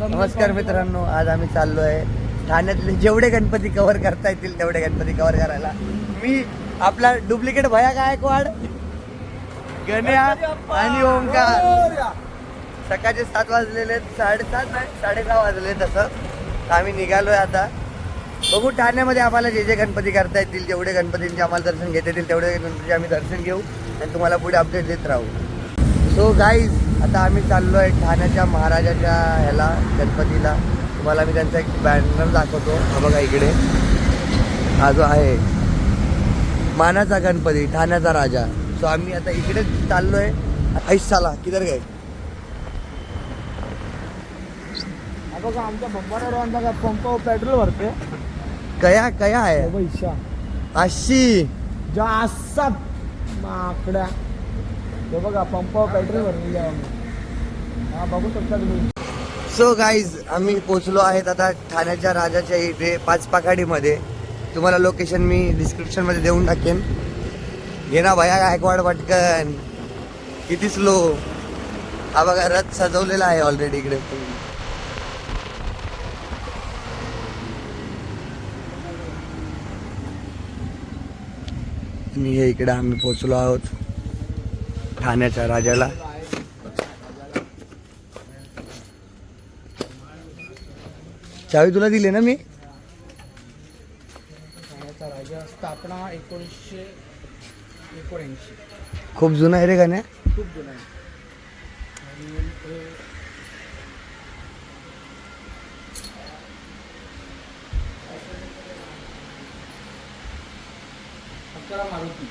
नमस्कार मित्रांनो, आज आम्ही चाललो आहे ठाण्यातले जेवढे गणपती कव्हर करता येतील तेवढे गणपती कव्हर करायला. मी आपला डुप्लिकेट भया गायकवाड, गण्या आणि ओमकार. सकाळचे 7 वाजलेले, 7:30 नाही 6:30 वाजले. तसं तर आम्ही निघालोय आता. बघू ठाण्यामध्ये आम्हाला जे जे गणपती करता येतील, जेवढे गणपतींचे आम्हाला दर्शन घेता येतील तेवढे गणपतीचे आम्ही दर्शन घेऊ आणि तुम्हाला पुढे अपडेट देत राहू. सो गाईज, आता आम्ही चाललो आहे ठाण्याच्या महाराजाच्या ह्याला गणपतीला. तुम्हाला मी त्यांचा एक बॅनर दाखवतो. हा बघा इकडे, हा जो आहे मानाचा गणपती, ठाण्याचा राजा. सो आम्ही आता इकडे चाललो आहे. ऐस साला किधर गए? बघा आमच्या बंबारावर बघा पंपावर पेट्रोल भरते. कया कया आहे? 80 जास्त माकड्या. हे बघा पंपावर पेट्रोल भरलेली आहे. हा बघू शकता तुम्ही. सो गाईज, आम्ही पोचलो आहेत आता ठाण्याच्या राजाच्या इथे पाचपाखाडीमध्ये. तुम्हाला लोकेशन मी डिस्क्रिप्शनमध्ये देऊन टाकेन. घे ना भया गायकवाड पटकन. किती स्लो. हा बघा रथ सजवलेला आहे ऑलरेडी इकडे. आणि हे इकडे आम्ही पोचलो आहोत ठाण्याच्या राजाला. चावी तुला दिली ना मी. ठाण्याचा राजा स्थापना 1979. खूप जुना आहे रे गाण्या. खूप जुना आहे. आणि हे अकरा मारुती.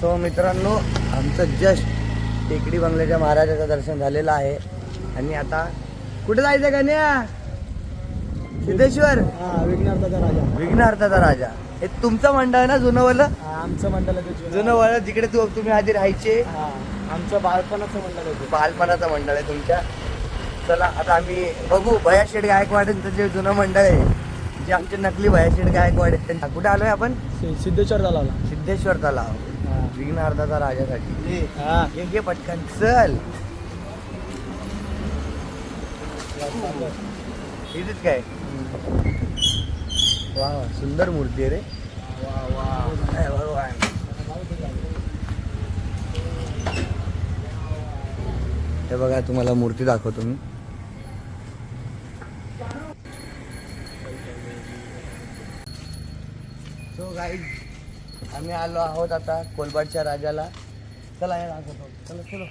सो मित्रांनो, आमचं जस्ट टेकडी बंगल्याच्या महाराजाचं दर्शन झालेलं आहे. आणि आता कुठे जायचं गाण्या? सिद्धेश्वर. हा विघ्नार्थाचा राजा. विघ्नार्थाचा राजा. हे तुमचं मंडळ ना जुनंवालं? हा आमचं मंडळ आहे ते. जुनंवालं जिकडे तुम्ही आधी राहायचे. हा आमचं बालपणाचं मंडळ आहे ते. बालपणाचं मंडळ आहे तुमच्या. चला आता आम्ही बघू भया शेठ गायकवाडांचं जे जुनं मंडळ आहे, जे आमचे नकली भया शेठ गायकवाड आहेत, त्यांच्या कुठे आलोय आपण? सिद्धेश्वर झाला. सिद्धेश्वर तलाव. विघ्नार्थाचा राजासाठी. हा घे पटकन चल. इथेच काय? वा वा, सुंदर मूर्ती आहे रे. वा भगवान. हे बघा, तुम्हाला मूर्ती दाखवतो मी. सो गाईज, आम्ही आलो आहोत आता कोलबाडच्या राजाला. चला हे दाखवतो. चला चलो.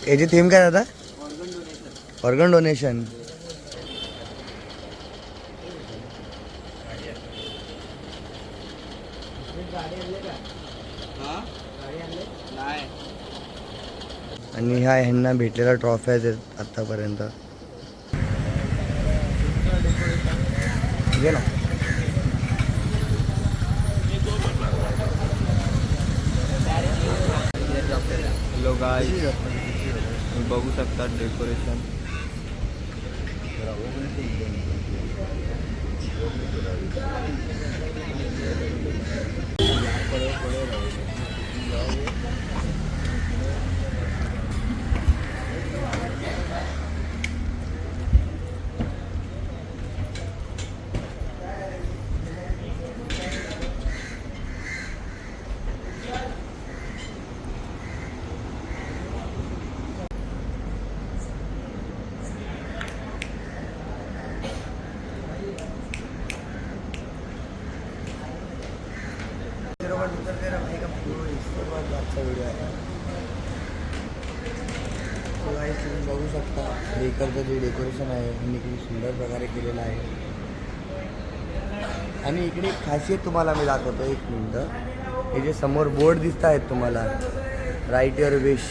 याची थीम काय आता? Organ donation. आणि ह्या ह्यांना भेटलेल्या ट्रॉफ्या आहेत आतापर्यंत. घे ना. हॅलो गाईज, तुम्ही बघू शकता डेकोरेशन. बघू शकता हे इकडचं जे डेकोरेशन आहे यांनी खूप सुंदर प्रकारे केलेलं आहे. आणि इकडे एक खासियत तुम्हाला मी दाखवतो, एक मिनटं. हे जे समोर बोर्ड दिसत आहेत तुम्हाला, राईट युअर विश,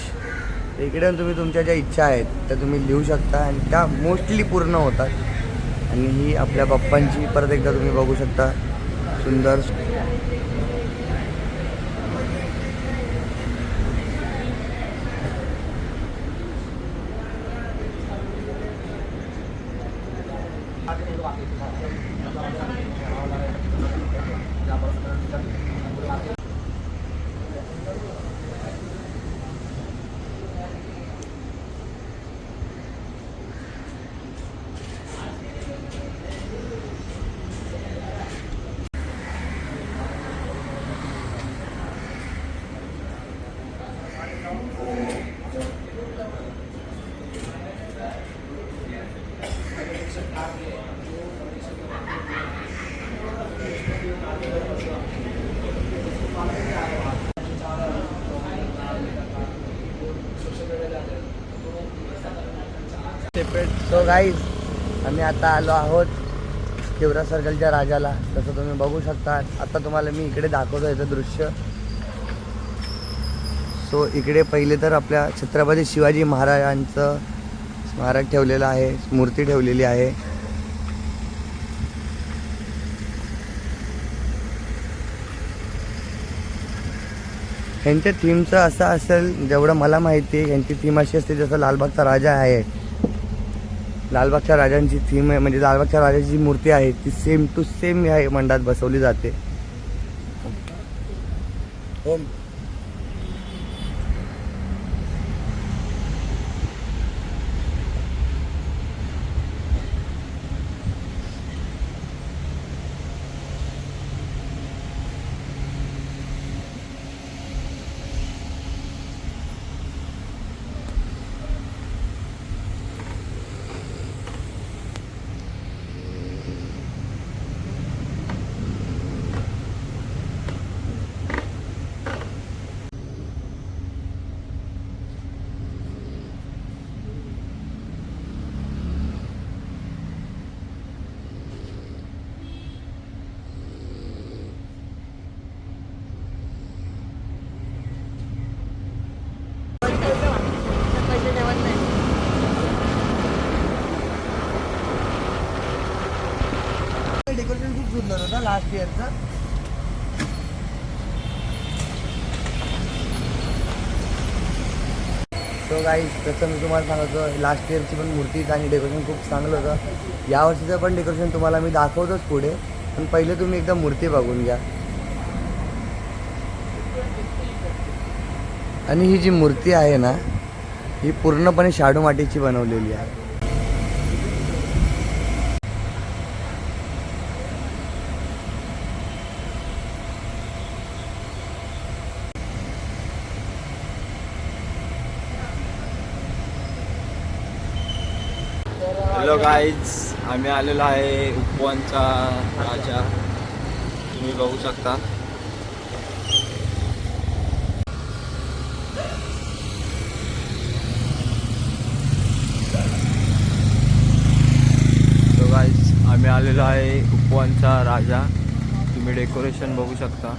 इकडे तुम्ही तुमच्या ज्या इच्छा आहेत त्या तुम्ही लिहू शकता आणि त्या मोस्टली पूर्ण होतात. आणि ही आपल्या बाप्पांची परत एकदा तुम्ही बघू शकता सुंदर. सो गाईज, आम्ही आता आलो आहोत केवरा सर्कलच्या राजाला. तसं तुम्ही बघू शकता. आता तुम्हाला मी इकडे दाखवतो याचं दृश्य. सो इकडे पहिले तर आपल्या छत्रपती शिवाजी महाराजांचं स्मारक ठेवलेलं आहे, मूर्ती ठेवलेली आहे. ह्यांच्या थीमचं असं असेल, जेवढं मला माहिती आहे ह्यांची थीम अशी असते जसं लालबागचा राजा आहे. लालबागच्या राजांची थीम आहे, म्हणजे लालबागच्या राजाची जी मूर्ती आहे ती सेम टू सेम या मंडळात बसवली जाते. डेकोरेशन खूप सुंदर होतं लास्ट इयरचं. सो गाईज, तसं मी तुम्हाला सांगतो, लास्ट इयरची पण मूर्ती आणि डेकोरेशन खूप चांगलं होतं. यावर्षीचं पण डेकोरेशन तुम्हाला मी दाखवतोच पुढे, पण पहिले तुम्ही एकदा मूर्ती बघून घ्या. आणि ही जी मूर्ती आहे ना, ही पूर्णपणे शाडू मातीची बनवलेली आहे. हॅलो गाईज, आम्ही आलेलो आहे उपवनचा राजा, तुम्ही बघू शकता. सो गाईज, आम्ही आलेलो आहे उपवनचा राजा, तुम्ही डेकोरेशन बघू शकता.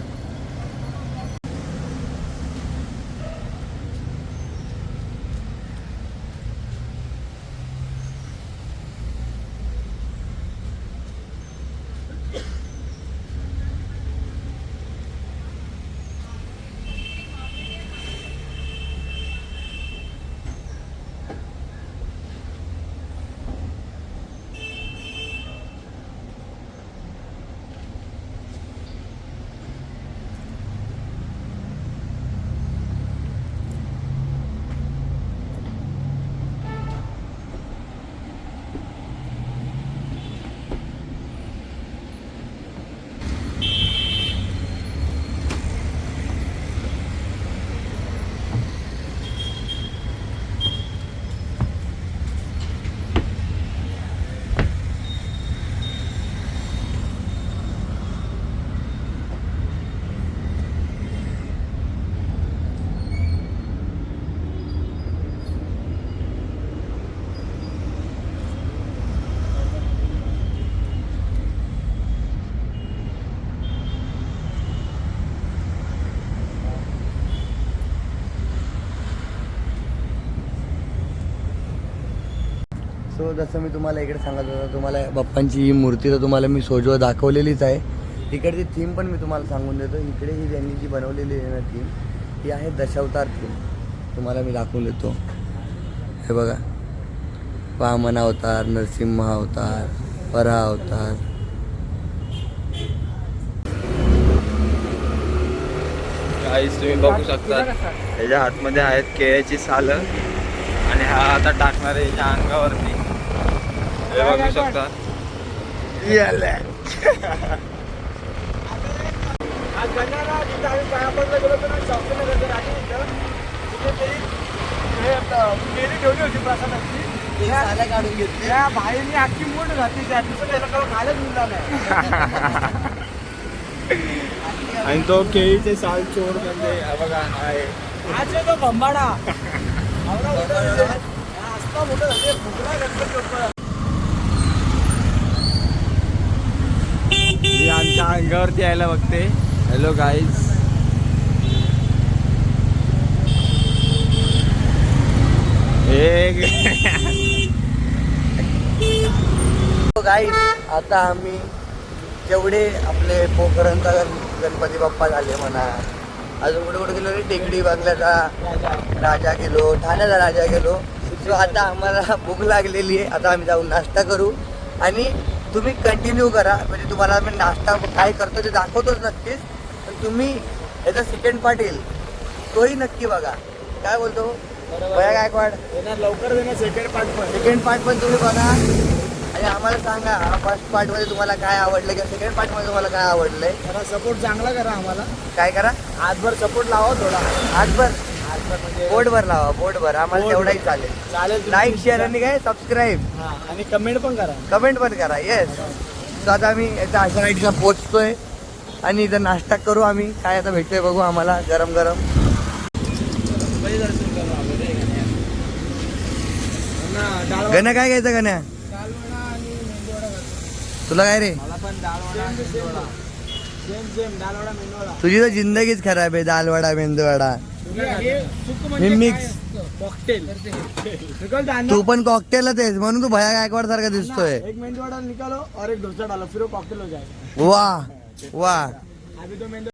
सो जसं मी तुम्हाला इकडे सांगत होतो, तुम्हाला बाप्पांची ही मूर्ती तर तुम्हाला मी सोजो दाखवलेलीच आहे. इकडची थीम पण मी तुम्हाला सांगून देतो. इकडे ही त्यांनी जी बनवलेली आहे ना थीम, ती आहे दशावतार थीम. तुम्हाला मी दाखवून देतो. हे बघा, वामन अवतार, नरसिंह अवतार, वराह अवतार. गाईस तुम्ही बघू शकता त्याच्या हातमध्ये आहेत केळ्याची सालं आणि हा आता टाकणार आहे याच्या अंगावरती. हे बघू शकता. आज गण्याला जिथं आम्ही पायापडला गेलो होतो ना, शॉपिंगला राणी इथं, तिथे ते हे केळी ठेवली होती प्रसादाची. साल्या काढून घेतली. त्या भाईने अख्खी मूठ घातली त्या दुसरं त्याला काही खायलाच मिळालं नाही. आणि तो केळीचे साल चोर म्हणजे हा बघा आहे. आज आहे तो भंबाडा. आवडा मोठा झाले. हा असला मोठा झाले, फुगला गणपती बाप्पा. ती आमच्या अंगावरती यायला बघते. Hello guys. गाईस, आता आम्ही जेवढे आपले पोखरणचा गणपती बाप्पा झाले म्हणा, अजून कुठे कुठे गेलो रे, टेकडी बंगल्याचा राजा गेलो, ठाण्याचा राजा गेलो. सो आता आम्हाला भूक लागलेली आहे. आता आम्ही जाऊन नाश्ता करू आणि तुम्ही कंटिन्यू करा. म्हणजे तुम्हाला मी नाश्ता काय करतो ते दाखवतोच नक्कीच, पण तुम्ही याचा सेकंड पार्ट येईल तोही नक्की बघा. काय बोलतो भैया गायकवाड? येणार लवकर देणार सेकंड पार्ट पण. सेकंड पार्ट पण तुम्ही बघा आणि आम्हाला सांगा फर्स्ट पार्टमध्ये तुम्हाला काय आवडलं किंवा सेकंड पार्टमध्ये तुम्हाला काय आवडलंय. जरा सपोर्ट चांगला करा आम्हाला. काय करा, आजभर सपोर्ट लावा थोडा. आजभर आजभर म्हणजे बोर्डवर लावा, बोर्डवर आम्हाला बोर्डवर. तेवढाही चालेल. चालेल. लाईक शेअर आणि काय सबस्क्राईब हा, आणि कमेंट पण करा. कमेंट पण करा. येस. सो आता आम्ही याचा आश्रमाईटला पोचतोय आणि इथं नाश्ता करू आम्ही. काय आता भेटतोय बघू आम्हाला गरम गरम. गण्या काय घ्यायचं गण्या? डाळवडा आणि मेंदूवडा करतो. तुला काय रे? मला पण डाळवडा आणि मेंदूवडा. सेम डाळवडा मेंदूवडा. तुझी तर जिंदगीच खराब आहे. दाल वडा, मेंदू वडा. हे सुक हे म्हणजे मिक्स. कॉकटेल. तू पण कॉकटेलच आहेस म्हणून तू भया गायकवाड सारखा दिसतोय. एक मेंदूवडा निकालो और एक डोसा डालो, फिर वो कॉकटेल हो जाएगा. वाह वाह. अभी तो मेंदू